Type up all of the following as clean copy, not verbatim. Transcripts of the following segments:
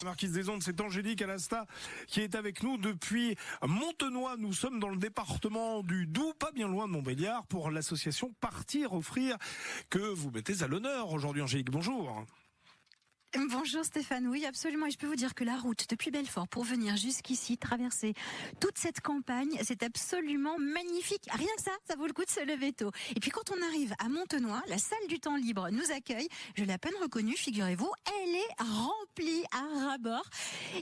Marquise des Ondes, c'est Angélique Alasta qui est avec nous depuis Montenoy. Nous sommes dans le département du Doubs, pas bien loin de Montbéliard, pour l'association Partir Offrir que vous mettez à l'honneur aujourd'hui. Angélique, bonjour. Bonjour Stéphane, oui absolument, et je peux vous dire que la route depuis Belfort pour venir jusqu'ici, traverser toute cette campagne, c'est absolument magnifique. Rien que ça vaut le coup de se lever tôt. Et puis quand on arrive à Montenoy, la salle du temps libre nous accueille, je l'ai à peine reconnue, figurez-vous, elle est remplie à ras-bord.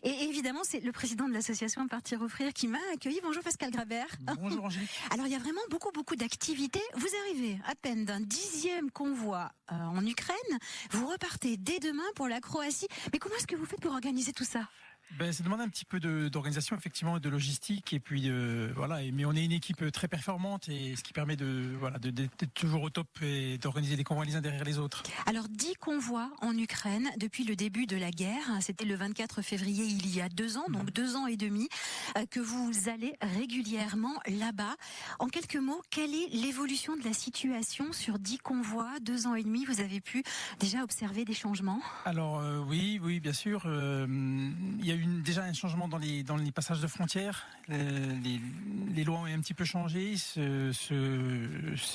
Et évidemment, c'est le président de l'association Partir Offrir qui m'a accueilli. Bonjour Pascal Grabert. Bonjour Angélique. Alors il y a vraiment beaucoup d'activités. Vous arrivez à peine d'un 10e convoi en Ukraine, vous repartez dès demain pour la Croatie. Mais comment est-ce que vous faites pour organiser tout ça ? Ça demande un petit peu d'organisation, effectivement, et de logistique, et puis voilà. Mais on est une équipe très performante, et ce qui permet d'être toujours au top et d'organiser des convois les uns derrière les autres. Alors 10 convois en Ukraine depuis le début de la guerre. C'était le 24 février il y a 2 ans, donc 2 ans et demi, que vous allez régulièrement là-bas. En quelques mots, quelle est l'évolution de la situation sur 10 convois, 2 ans et demi? Vous avez pu déjà observer des changements? Alors oui, bien sûr. Il y a eu déjà un changement dans les passages de frontières. Les lois ont un petit peu changé, se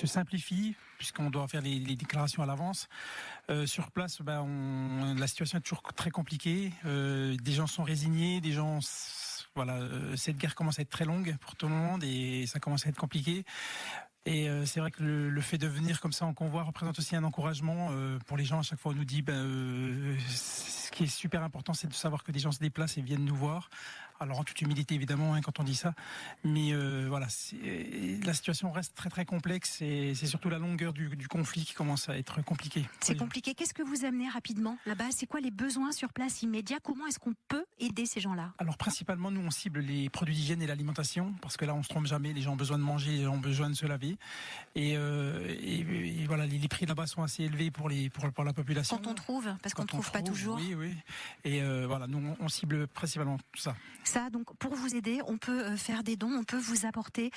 simplifient puisqu'on doit faire les déclarations à l'avance. Sur place, la situation est toujours très compliquée. Des gens sont résignés, cette guerre commence à être très longue pour tout le monde et ça commence à être compliqué. Et c'est vrai que le fait de venir comme ça en convoi représente aussi un encouragement pour les gens. À chaque fois, on nous dit ce qui est super important, c'est de savoir que des gens se déplacent et viennent nous voir. Alors en toute humilité évidemment quand on dit ça, mais la situation reste très complexe et c'est surtout la longueur du conflit qui commence à être compliquée. C'est compliqué. Qu'est-ce que vous amenez rapidement là-bas? C'est quoi les besoins sur place immédiats? Comment est-ce qu'on peut aider ces gens-là? Alors principalement, nous on cible les produits d'hygiène et l'alimentation parce que là on se trompe jamais. Les gens ont besoin de manger, les gens ont besoin de se laver. Et voilà, les prix là-bas sont assez élevés pour la population. Quand on trouve, parce qu'on ne trouve pas toujours. Oui. Et voilà, nous on cible principalement tout ça. Ça, donc pour vous aider, on peut faire des dons, on peut vous apporter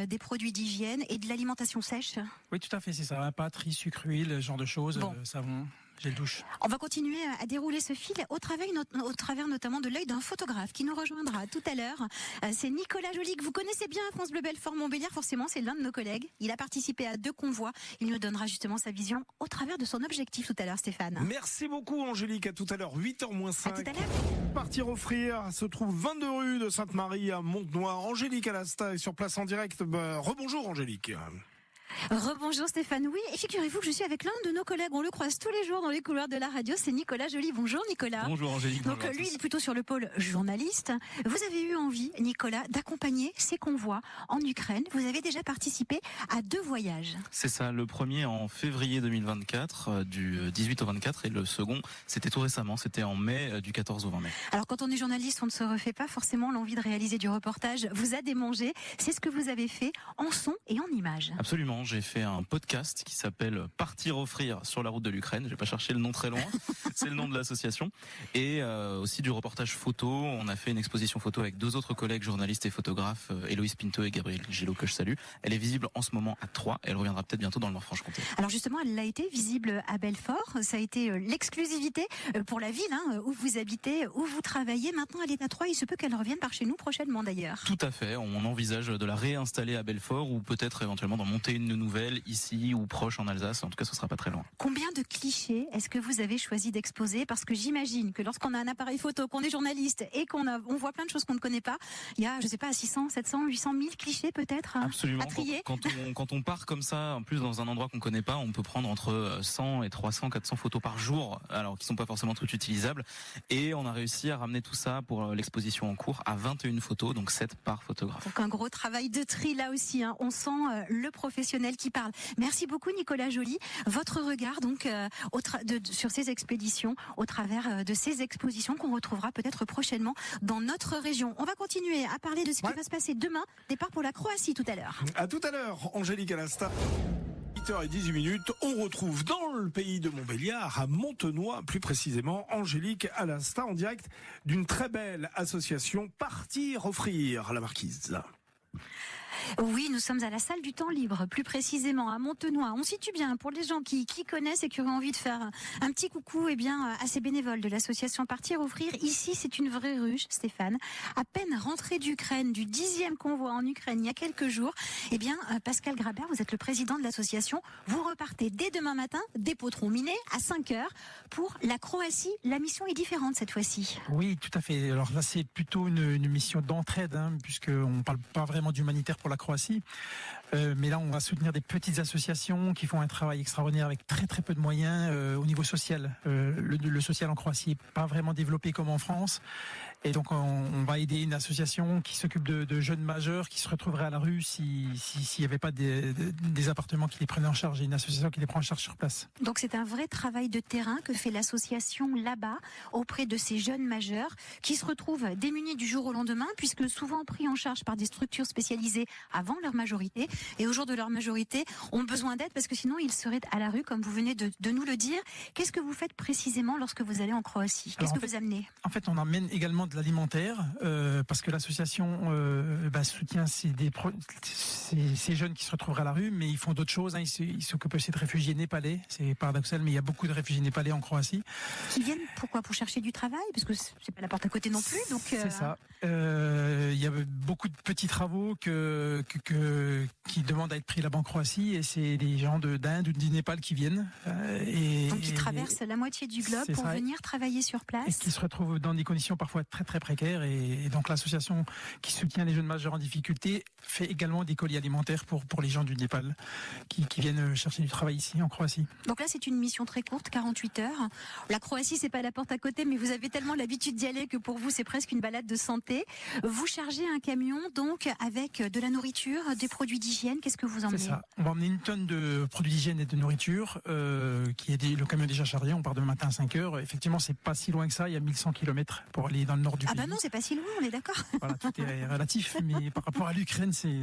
des produits d'hygiène et de l'alimentation sèche. Oui, tout à fait, c'est ça. Pâtes, riz, sucre, huile, ce genre de choses, savon. Gel douche. On va continuer à dérouler ce fil au travers notamment de l'œil d'un photographe qui nous rejoindra tout à l'heure. C'est Nicolas Joly, que vous connaissez bien à France Bleu Belfort Montbéliard, forcément, c'est l'un de nos collègues. Il a participé à 2 convois. Il nous donnera justement sa vision au travers de son objectif tout à l'heure, Stéphane. Merci beaucoup Angélique, à tout à l'heure, 8h-5. À tout à l'heure. Partir Offrir se trouve 22 rue de Sainte-Marie à Montenoy. Angélique Alasta est sur place en direct. Rebonjour Angélique. Rebonjour Stéphane, oui, et figurez-vous que je suis avec l'un de nos collègues, on le croise tous les jours dans les couloirs de la radio, c'est Nicolas Joly. Bonjour Nicolas. Bonjour Angélique. Donc lui il est plutôt sur le pôle journaliste. Vous avez eu envie, Nicolas, d'accompagner ces convois en Ukraine. Vous avez déjà participé à 2 voyages. C'est ça, le premier en février 2024, du 18 au 24, et le second, c'était tout récemment, c'était en mai, du 14 au 20 mai. Alors quand on est journaliste, on ne se refait pas forcément l'envie de réaliser du reportage. Vous a démangé, c'est ce que vous avez fait en son et en images. Absolument. J'ai fait un podcast qui s'appelle Partir Offrir sur la route de l'Ukraine. J'ai pas cherché le nom très loin. C'est le nom de l'association. Et aussi du reportage photo. On a fait une exposition photo avec 2 autres collègues journalistes et photographes, Héloïse Pinto et Gabriel Gélo, que je salue. Elle est visible en ce moment à Troyes. Elle reviendra peut-être bientôt dans le Nord-Franche-Comté. Alors justement, elle a été visible à Belfort. Ça a été l'exclusivité pour la ville où vous habitez, où vous travaillez. Maintenant, elle est à Troyes. Il se peut qu'elle revienne par chez nous prochainement d'ailleurs. Tout à fait. On envisage de la réinstaller à Belfort ou peut-être éventuellement d'en monter une nouvelle ici ou proche en Alsace. En tout cas, ce sera pas très loin. Combien de clichés est-ce que vous avez choisi d'exposer? Parce que j'imagine que lorsqu'on a un appareil photo, qu'on est journaliste et on voit plein de choses qu'on ne connaît pas, il y a, 600, 700, 800 000 clichés peut-être Absolument. À trier. Quand on part comme ça, en plus dans un endroit qu'on connaît pas, on peut prendre entre 100 et 300, 400 photos par jour, alors qui sont pas forcément toutes utilisables. Et on a réussi à ramener tout ça pour l'exposition en cours à 21 photos, donc 7 par photographe. Donc un gros travail de tri là aussi. On sent le professionnel qui parle. Merci beaucoup Nicolas Joly. Votre regard donc sur ces expéditions au travers de ces expositions qu'on retrouvera peut-être prochainement dans notre région. On va continuer à parler de ce qui va se passer demain. Départ pour la Croatie tout à l'heure. À tout à l'heure, Angélique Alasta. 8h18, on retrouve dans le pays de Montbéliard, à Montenoy, plus précisément, Angélique Alasta en direct d'une très belle association Partir Offrir, la Marquise. Oui, nous sommes à la salle du temps libre, plus précisément à Montenoy. On situe bien pour les gens qui connaissent et qui auraient envie de faire un petit coucou à ces bénévoles de l'association Partir Offrir. Ici, c'est une vraie ruche, Stéphane. À peine rentré d'Ukraine, du 10e convoi en Ukraine il y a quelques jours, Pascal Grabert, vous êtes le président de l'association. Vous repartez dès demain matin, des potrons minés, à 5h pour la Croatie. La mission est différente cette fois-ci. Oui, tout à fait. Alors là, c'est plutôt une mission d'entraide, puisqu'on ne parle pas vraiment d'humanitaire pour la Croatie. Mais là, on va soutenir des petites associations qui font un travail extraordinaire avec très très peu de moyens au niveau social. Le social en Croatie n'est pas vraiment développé comme en France. Et donc, on va aider une association qui s'occupe de jeunes majeurs qui se retrouveraient à la rue s'il n'y avait pas des appartements qui les prenaient en charge et une association qui les prend en charge sur place. Donc, c'est un vrai travail de terrain que fait l'association là-bas auprès de ces jeunes majeurs qui se retrouvent démunis du jour au lendemain puisque souvent pris en charge par des structures spécialisées avant leur majorité et au jour de leur majorité ont besoin d'aide parce que sinon ils seraient à la rue comme vous venez de nous le dire. Qu'est-ce que vous faites précisément lorsque vous allez en Croatie? Qu'est-ce que vous amenez? En fait, on emmène également de l'alimentaire parce que l'association soutient ces jeunes qui se retrouvent à la rue, mais ils font d'autres choses. Ils s'occupent aussi de réfugiés népalais. C'est paradoxal, mais il y a beaucoup de réfugiés népalais en Croatie. Qui viennent pourquoi? Pour chercher du travail? Parce que c'est pas la porte à côté non plus. Donc c'est ça. Il y a beaucoup de petits travaux qui demandent à être pris là-bas en Croatie et c'est des gens d'Inde ou du Népal qui viennent. Donc ils traversent la moitié du globe pour venir travailler sur place. Et qui se retrouvent dans des conditions parfois très très précaires. Et donc l'association qui soutient les jeunes majeurs en difficulté fait également des colis alimentaires pour les gens du Népal qui viennent chercher du travail ici en Croatie. Donc là c'est une mission très courte, 48 heures. La Croatie c'est pas la porte à côté, mais vous avez tellement l'habitude d'y aller que pour vous c'est presque une balade de santé. Vous chargez un camion donc avec de la nourriture, des produits d'hygiène. Qu'est-ce que vous emmenez? C'est ça. On va emmener une tonne de produits d'hygiène et de nourriture qui est le camion déjà chargé. On part demain matin à 5h. Effectivement, c'est pas si loin que ça. Il y a 1100 km pour aller dans le nord du pays. Ah bah non, c'est pas si loin, on est d'accord. Voilà, tout est relatif, mais par rapport à l'Ukraine, c'est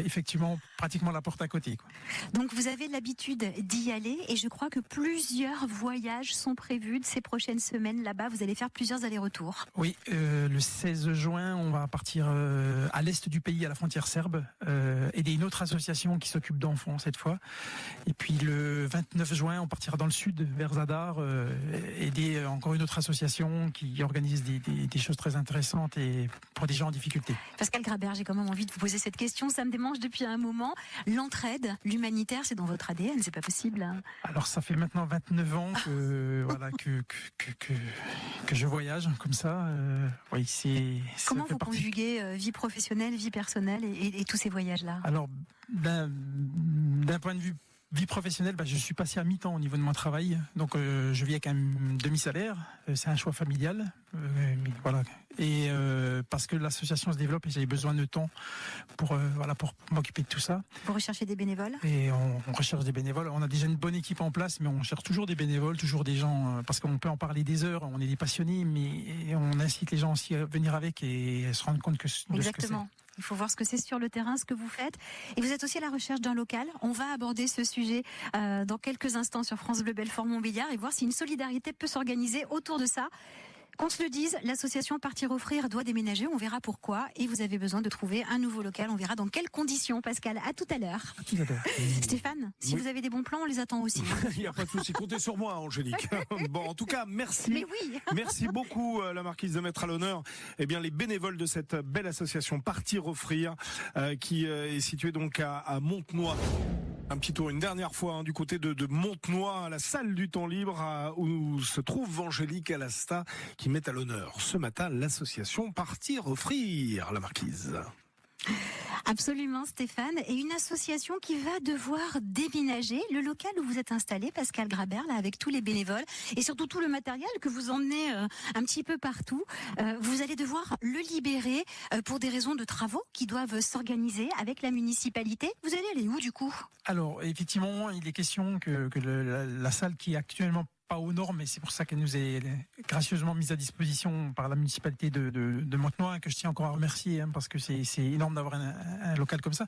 effectivement pratiquement la porte à côté, quoi. Donc vous avez l'habitude d'y aller et je crois que plusieurs voyages sont prévus de ces prochaines semaines là-bas. Vous allez faire plusieurs allers-retours. Oui, le 16 juin, on va partir à l'est du pays, à la frontière serbe, aider une autre association qui s'occupe d'enfants cette fois. Et puis le 29 juin, on partira dans le sud, vers Zadar, aider encore une autre association qui organise des choses très intéressantes et pour des gens en difficulté. Pascal Grabert, j'ai quand même envie de vous poser cette question. Ça me démange depuis un moment. L'entraide, l'humanitaire, c'est dans votre ADN, c'est pas possible. Alors ça fait maintenant 29 ans que je voyage comme ça. Oui, comment vous conjuguez vie professionnelle, vie personnelle et tous ces voyages-là? Alors, d'un point de vue vie professionnelle, je suis passé à mi-temps au niveau de mon travail, donc je vis avec un demi-salaire. C'est un choix familial, voilà. Et parce que l'association se développe et j'avais besoin de temps pour m'occuper de tout ça. Vous recherchez des bénévoles? Et on recherche des bénévoles. On a déjà une bonne équipe en place, mais on cherche toujours des bénévoles, toujours des gens, parce qu'on peut en parler des heures. On est des passionnés, mais on incite les gens aussi à venir avec et se rendre compte de ce que c'est. Exactement. Il faut voir ce que c'est sur le terrain, ce que vous faites. Et vous êtes aussi à la recherche d'un local. On va aborder ce sujet dans quelques instants sur France Bleu Belfort Montbéliard et voir si une solidarité peut s'organiser autour de ça. Qu'on se le dise, l'association Partir Offrir doit déménager. On verra pourquoi. Et vous avez besoin de trouver un nouveau local. On verra dans quelles conditions. Pascal, à tout à l'heure. À tout à l'heure. Stéphane, si vous avez des bons plans, on les attend aussi. Il n'y a pas de souci. Comptez sur moi, Angélique. Bon, en tout cas, merci. Mais oui. Merci beaucoup, la marquise, de mettre à l'honneur, les bénévoles de cette belle association Partir Offrir, qui est située donc à Montenoy. Un petit tour une dernière fois du côté de Montenoy, à la salle du temps libre où se trouve Angélique Alasta qui met à l'honneur ce matin l'association Partir Offrir, la marquise. Absolument Stéphane, et une association qui va devoir déménager le local où vous êtes installé, Pascal Grabert, là, avec tous les bénévoles et surtout tout le matériel que vous emmenez un petit peu partout. Vous allez devoir le libérer pour des raisons de travaux qui doivent s'organiser avec la municipalité. Vous allez aller où du coup? Alors effectivement, il est question que la salle qui est actuellement pas aux normes, et c'est pour ça qu'elle nous est gracieusement mise à disposition par la municipalité de Montenoy, que je tiens encore à remercier, parce que c'est énorme d'avoir un local comme ça.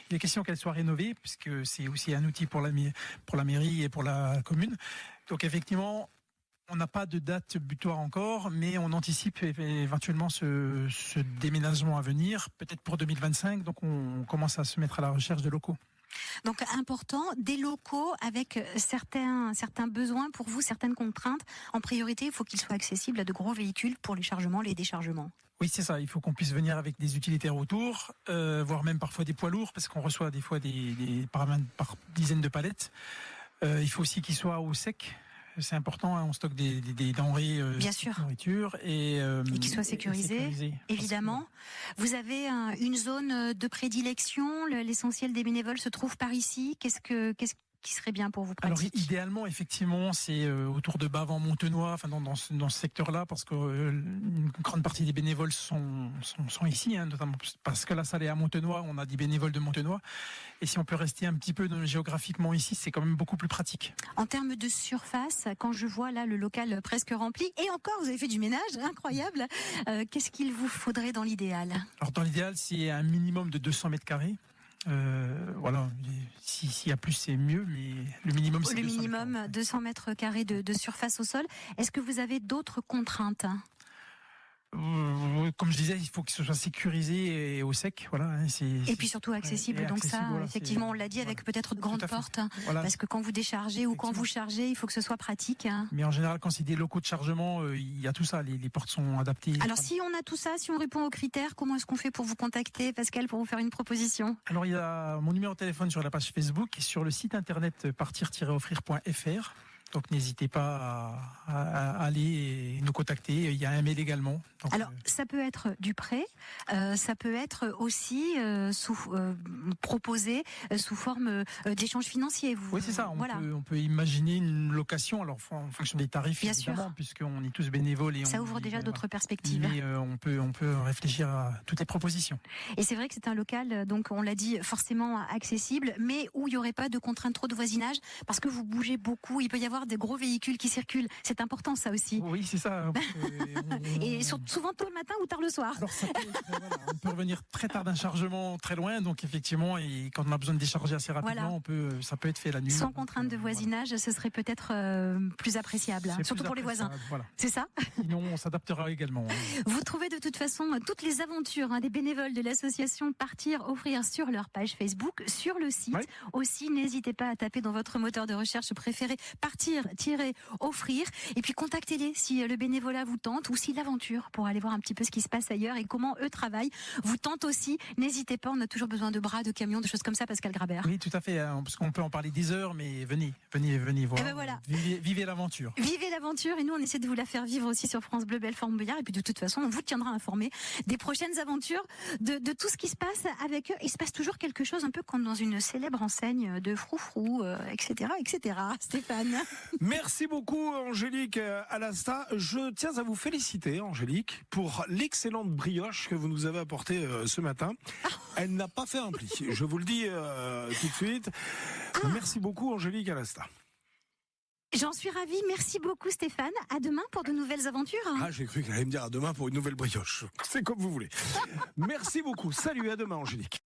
Il est question qu'elle soit rénovée, puisque c'est aussi un outil pour la mairie et pour la commune. Donc effectivement, On n'a pas de date butoir encore, mais on anticipe éventuellement ce déménagement à venir, peut-être pour 2025. Donc on commence à se mettre à la recherche de locaux. Donc important, des locaux avec certains besoins pour vous, certaines contraintes. En priorité, il faut qu'ils soient accessibles à de gros véhicules pour les chargements, les déchargements. Oui, c'est ça. Il faut qu'on puisse venir avec des utilitaires autour, voire même parfois des poids lourds, parce qu'on reçoit des fois par dizaines de palettes. Il faut aussi qu'ils soient au sec. C'est important, on stocke des denrées, bien sûr, nourriture et qu'ils soient sécurisés, évidemment. Vous avez une zone de prédilection. L'essentiel des bénévoles se trouve par ici. Qu'est-ce qui serait bien pour vous pratiquer? Alors idéalement, effectivement, c'est autour de Bavent-Montenoy, enfin dans ce secteur-là, parce que une grande partie des bénévoles sont ici, notamment parce que la salle est à Montenoy, on a des bénévoles de Montenoy, et si on peut rester un petit peu géographiquement ici, c'est quand même beaucoup plus pratique. En termes de surface, quand je vois là le local presque rempli, et encore vous avez fait du ménage, incroyable, qu'est-ce qu'il vous faudrait dans l'idéal? Alors dans l'idéal, c'est un minimum de 200 mètres carrés. Voilà, s'il y a plus c'est mieux, mais le minimum c'est 200 mètres carrés de surface au sol. Est-ce que vous avez d'autres contraintes? Comme je disais, il faut que ce soit sécurisé et au sec, voilà. Et puis surtout accessible. Donc ça, voilà, effectivement, on l'a dit avec peut-être de grandes portes, voilà. Parce que quand vous déchargez ou quand vous chargez, il faut que ce soit pratique. Mais en général, quand c'est des locaux de chargement, il y a tout ça. Les portes sont adaptées. Alors si on a tout ça, si on répond aux critères, comment est-ce qu'on fait pour vous contacter, Pascal, pour vous faire une proposition? Alors il y a mon numéro de téléphone sur la page Facebook et sur le site internet partir-offrir.fr. Donc n'hésitez pas à aller et nous contacter. Il y a un mail également. Donc, alors ça peut être du prêt, ça peut être aussi proposé sous forme d'échange financier. Oui, c'est ça. On peut imaginer une location, alors en fonction des tarifs, bien évidemment, sûr, puisqu'on est tous bénévoles. Et ça ouvre déjà d'autres perspectives. Mais on peut réfléchir à toutes les propositions. Et c'est vrai que c'est un local, donc on l'a dit, forcément accessible, mais où il n'y aurait pas de contraintes trop de voisinage, parce que vous bougez beaucoup. Il peut y avoir des gros véhicules qui circulent. C'est important, ça aussi. Oui, c'est ça. Et souvent tôt le matin ou tard le soir. Alors, on peut revenir très tard d'un chargement très loin, donc effectivement, et quand on a besoin de décharger assez rapidement, ça peut être fait la nuit. Sans contrainte de voisinage, ce serait peut-être plus appréciable, surtout pour les voisins. Voilà. C'est ça? Sinon, on s'adaptera également. Vous trouvez de toute façon toutes les aventures des bénévoles de l'association Partir Offrir sur leur page Facebook, sur le site. Ouais. Aussi, n'hésitez pas à taper dans votre moteur de recherche préféré Partir-Offrir, et puis contactez-les si le bénévolat vous tente ou si l'aventure pour aller voir un petit peu ce qui se passe ailleurs et comment eux travaillent vous tente aussi. N'hésitez pas, on a toujours besoin de bras, de camions, de choses comme ça, Pascal Grabert. Oui, tout à fait, parce qu'on peut en parler des heures, mais venez voir. Et ben voilà. Vivez l'aventure. Vivez l'aventure, et nous on essaie de vous la faire vivre aussi sur France Bleu Belfort-Montbéliard, et puis de toute façon on vous tiendra informé des prochaines aventures, de tout ce qui se passe avec eux. Il se passe toujours quelque chose un peu comme dans une célèbre enseigne de froufrou, etc. Stéphane. Merci beaucoup Angélique Alasta. Je tiens à vous féliciter Angélique pour l'excellente brioche que vous nous avez apportée ce matin. Elle n'a pas fait un pli, je vous le dis tout de suite. Merci beaucoup Angélique Alasta. J'en suis ravie, merci beaucoup Stéphane. À demain pour de nouvelles aventures. Ah, j'ai cru qu'elle allait me dire à demain pour une nouvelle brioche. C'est comme vous voulez. Merci beaucoup. Salut, à demain Angélique.